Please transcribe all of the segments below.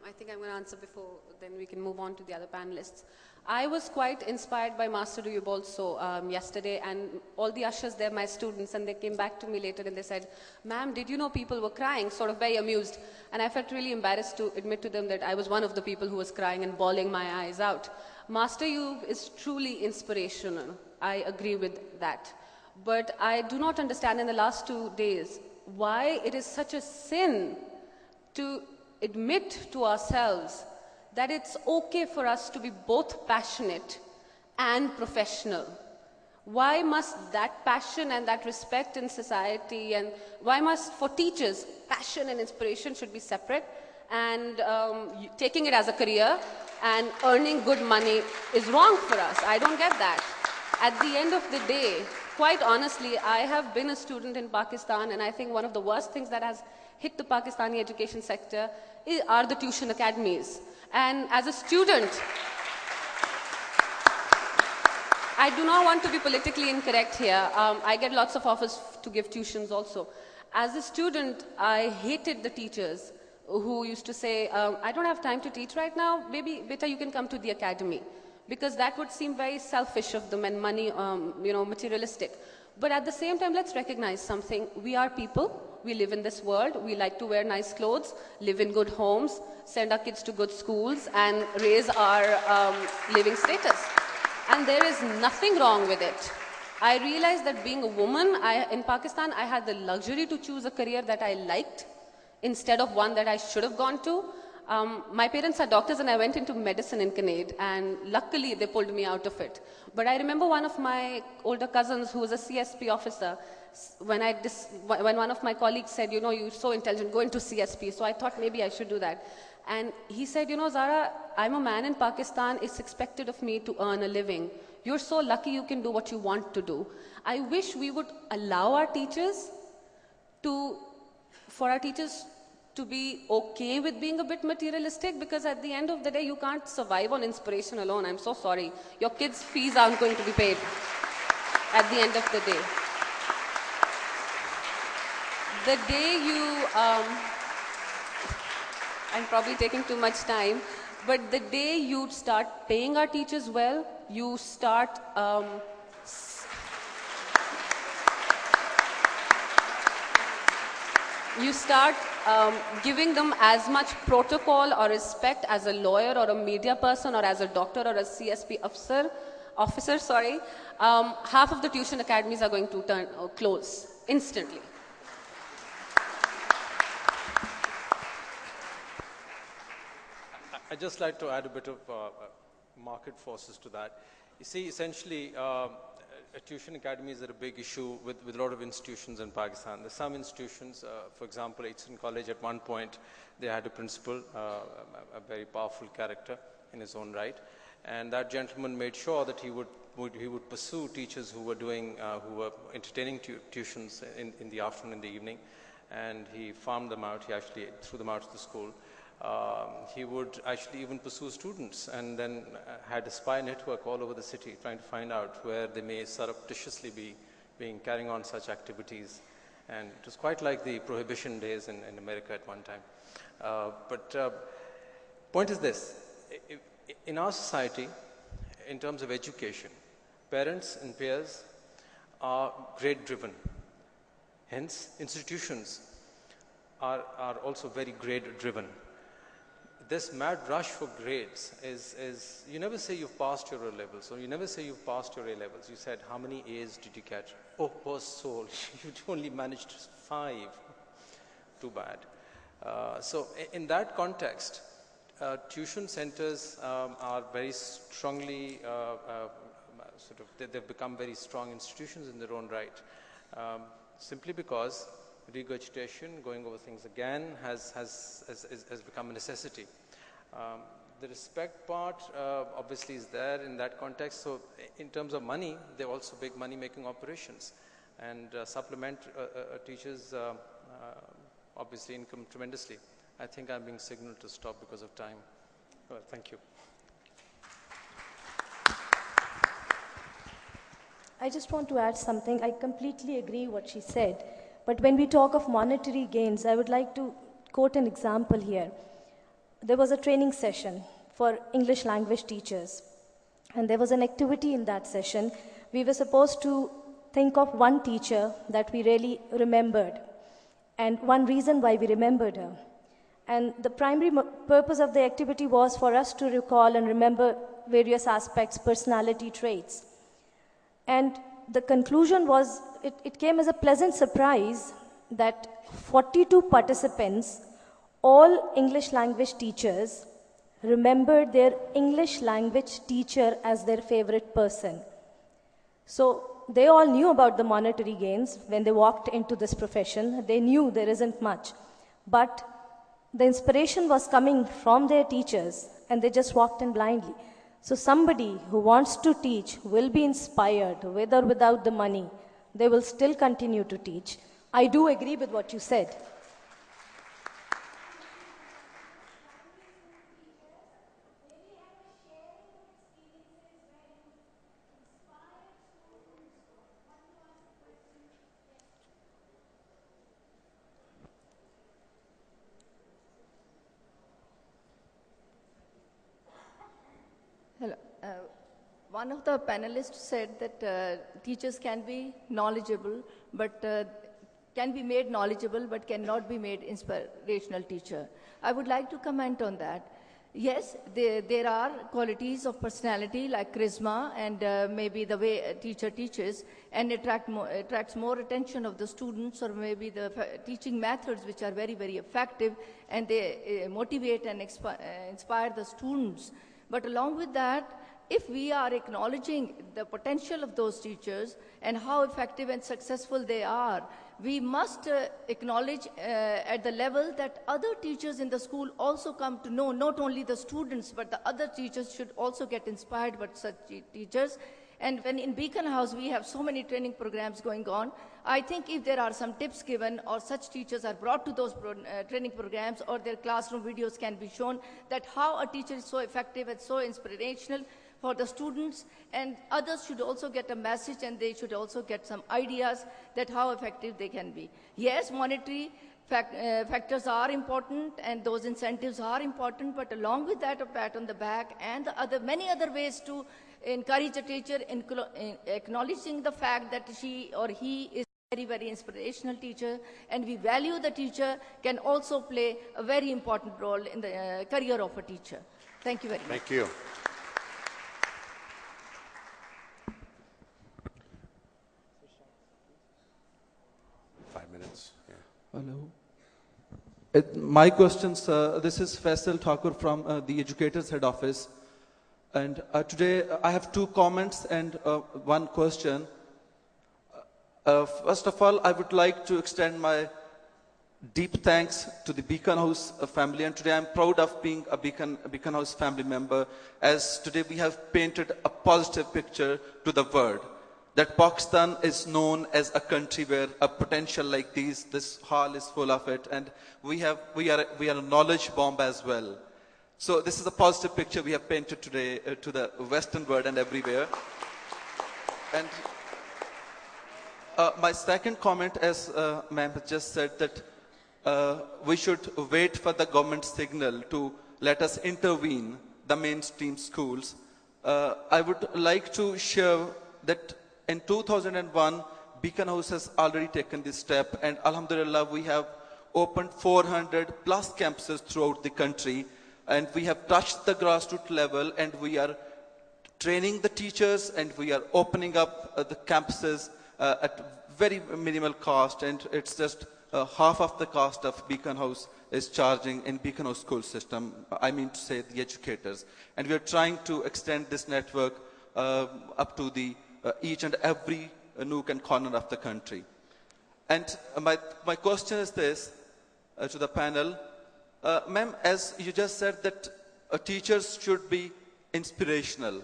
I think I'm going to answer before, then we can move on to the other panelists. I was quite inspired by Master Duyub also yesterday, and all the ushers, they're my students, and they came back to me later and they said, ma'am, did you know people were crying, sort of very amused. And I felt really embarrassed to admit to them that I was one of the people who was crying and bawling my eyes out. Master Duyub is truly inspirational. I agree with that. But I do not understand in the last 2 days why it is such a sin to admit to ourselves that it's okay for us to be both passionate and professional. Why must that passion and that respect in society, and why must, for teachers, passion and inspiration should be separate, and taking it as a career and earning good money is wrong for us? I don't get that. At the end of the day, quite honestly, I have been a student in Pakistan, and I think one of the worst things that has hit the Pakistani education sector are the tuition academies. And as a student, I do not want to be politically incorrect here. I get lots of offers to give tuitions also. As a student, I hated the teachers who used to say, I don't have time to teach right now, maybe beta you can come to the academy. Because that would seem very selfish of them and money, materialistic. But at the same time, let's recognize something. We are people. We live in this world. We like to wear nice clothes, live in good homes, send our kids to good schools, and raise our living status. And there is nothing wrong with it. I realized that being a woman, in Pakistan, I had the luxury to choose a career that I liked instead of one that I should have gone to. My parents are doctors, and I went into medicine in Canada, and luckily they pulled me out of it. But I remember one of my older cousins who was a CSP officer, when one of my colleagues said, you know, you're so intelligent, go into CSP. So I thought maybe I should do that. And he said, you know, Zara, I'm a man in Pakistan, it's expected of me to earn a living. You're so lucky you can do what you want to do. I wish we would allow our teachers to be okay with being a bit materialistic, because at the end of the day, you can't survive on inspiration alone. I'm so sorry. Your kids' fees aren't going to be paid at the end of the day. The day you, I'm probably taking too much time, but the day you start paying our teachers well, you start giving them as much protocol or respect as a lawyer or a media person or as a doctor or a CSP officer, half of the tuition academies are going to close instantly. I'd just like to add a bit of market forces to that. You see, essentially, tuition academies are a big issue with a lot of institutions in Pakistan. There's some institutions, for example, Eton College at one point, they had a principal, a very powerful character in his own right. And that gentleman made sure that he would pursue teachers who were entertaining tuitions in the afternoon and the evening. And he farmed them out, he actually threw them out of the school. He would actually even pursue students, and then had a spy network all over the city trying to find out where they may surreptitiously be carrying on such activities. And it was quite like the prohibition days in America at one time. Point is this, in our society, in terms of education, parents and peers are grade driven. Hence, institutions are also very grade driven. This mad rush for grades is, you never say you've passed your O-levels, or you never say you've passed your A-levels. You said, how many A's did you catch? Oh, poor soul, you only managed 5. Too bad. So in that context, tuition centers are very strongly, they've become very strong institutions in their own right. Simply because regurgitation, going over things again, has become a necessity. The respect part obviously is there in that context. So in terms of money, they're also big money-making operations, and supplement teachers obviously income tremendously. I think I'm being signaled to stop because of time. Well, thank you. I just want to add something. I completely agree what she said. But when we talk of monetary gains, I would like to quote an example here. there was a training session for English language teachers. And there was an activity in that session. We were supposed to think of one teacher that we really remembered, and one reason why we remembered her. And the primary purpose of the activity was for us to recall and remember various aspects, personality traits. And the conclusion was, it came as a pleasant surprise that 42 participants, all English language teachers, remembered their English language teacher as their favorite person. So they all knew about the monetary gains when they walked into this profession. They knew there isn't much. But the inspiration was coming from their teachers, and they just walked in blindly. So somebody who wants to teach will be inspired, with or without the money. They will still continue to teach. I do agree with what you said. Hello. One of the panelists said that teachers can be knowledgeable, but can be made knowledgeable, but cannot be made inspirational teacher. I would like to comment on that. Yes, there are qualities of personality like charisma and maybe the way a teacher teaches and attracts more attention of the students, or maybe the teaching methods which are very, very effective, and they motivate and inspire the students. But along with that, if we are acknowledging the potential of those teachers and how effective and successful they are, we must acknowledge at the level that other teachers in the school also come to know, not only the students, but the other teachers should also get inspired by such teachers. And when in Beacon House we have so many training programs going on, I think if there are some tips given or such teachers are brought to those training programs, or their classroom videos can be shown, that how a teacher is so effective and so inspirational for the students, and others should also get a message, and they should also get some ideas that how effective they can be. Yes, monetary factors are important, and those incentives are important, but along with that, a pat on the back and the many other ways to encourage a teacher, acknowledging the fact that she or he is a very, very inspirational teacher, and we value the teacher, can also play a very important role in the career of a teacher. Thank you very much. Thank you. Hello. My questions, this is Faisal Thakur from the Educators Head Office. And today I have two comments and one question. First of all, I would like to extend my deep thanks to the Beacon House family. And today I'm proud of being a Beacon House family member, as today we have painted a positive picture to the world, that Pakistan is known as a country where a potential like this hall is full of it, and we are a knowledge bomb as well. So this is a positive picture we have painted today to the Western world and everywhere. And my second comment, as ma'am has just said, that we should wait for the government signal to let us intervene the mainstream schools. I would like to share that in 2001, Beacon House has already taken this step, and Alhamdulillah, we have opened 400 plus campuses throughout the country, and we have touched the grassroots level, and we are training the teachers, and we are opening up the campuses at very minimal cost, and it's just half of the cost of Beacon House is charging in Beacon House school system, I mean to say the educators. And we are trying to extend this network up to the each and every nook and corner of the country. And my question is this to the panel. Ma'am, as you just said that teachers should be inspirational.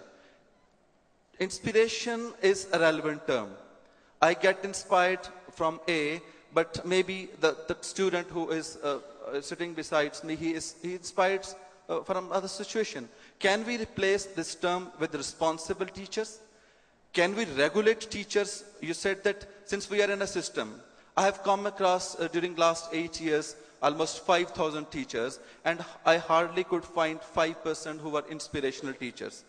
Inspiration is a relevant term. I get inspired from A, but maybe the student who is sitting beside me, he inspires from other situation. Can we replace this term with responsible teachers? Can we regulate teachers? You said that since we are in a system, I have come across during last 8 years almost 5,000 teachers, and I hardly could find 5% who were inspirational teachers.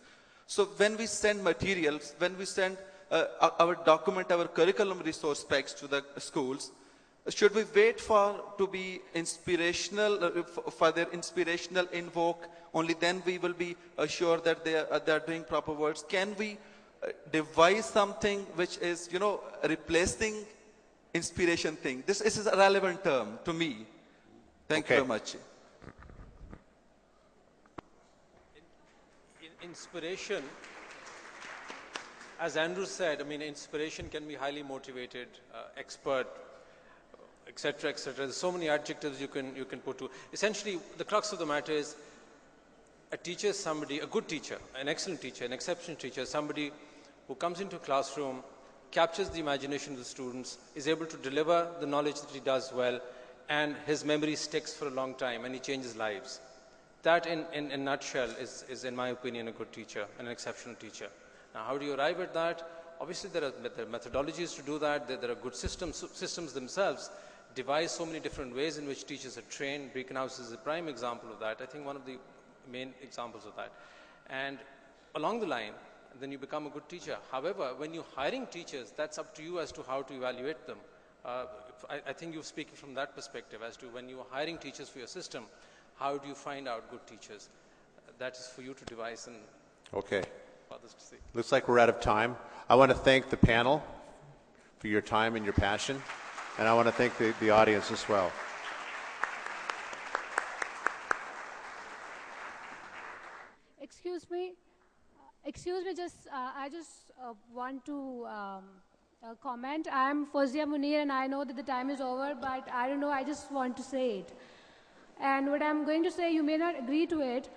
So when we send materials, when we send our document, our curriculum resource packs to the schools, should we wait to be inspirational, for their inspirational invoke, only then we will be assured that they are doing proper words? Can we devise something which is, replacing inspiration thing? This is a relevant term to me. Thank you very much. Inspiration, as Andrew said, inspiration can be highly motivated, expert, etc., etc. There's so many adjectives you can put to. Essentially, the crux of the matter is a teacher is somebody, a good teacher, an excellent teacher, an exceptional teacher, somebody who comes into a classroom, captures the imagination of the students, is able to deliver the knowledge that he does well, and his memory sticks for a long time, and he changes lives. That, in a nutshell, is, in my opinion, a good teacher, an exceptional teacher. Now, how do you arrive at that? Obviously, there are methodologies to do that. There are good systems themselves devise so many different ways in which teachers are trained. Beacon House is a prime example of that. I think one of the main examples of that. And along the line, then you become a good teacher. However, when you're hiring teachers, that's up to you as to how to evaluate them. I think you're speaking from that perspective as to when you're hiring teachers for your system, how do you find out good teachers? That is for you to devise and okay. others to see. Looks like we're out of time. I want to thank the panel for your time and your passion, and I want to thank the audience as well. Excuse me, I just want to comment. I'm Fozia Munir, and I know that the time is over, but I don't know, I just want to say it. And what I'm going to say, you may not agree to it,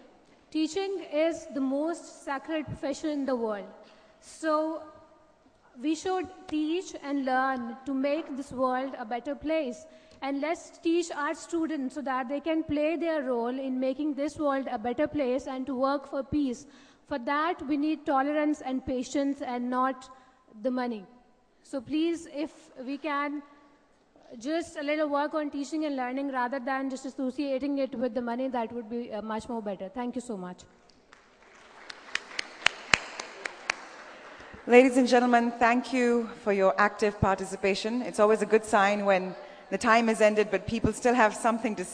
teaching is the most sacred profession in the world. So we should teach and learn to make this world a better place. And let's teach our students so that they can play their role in making this world a better place and to work for peace. For that, we need tolerance and patience and not the money. So please, if we can, just a little work on teaching and learning rather than just associating it with the money, that would be much more better. Thank you so much. Ladies and gentlemen, thank you for your active participation. It's always a good sign when the time is ended, but people still have something to say.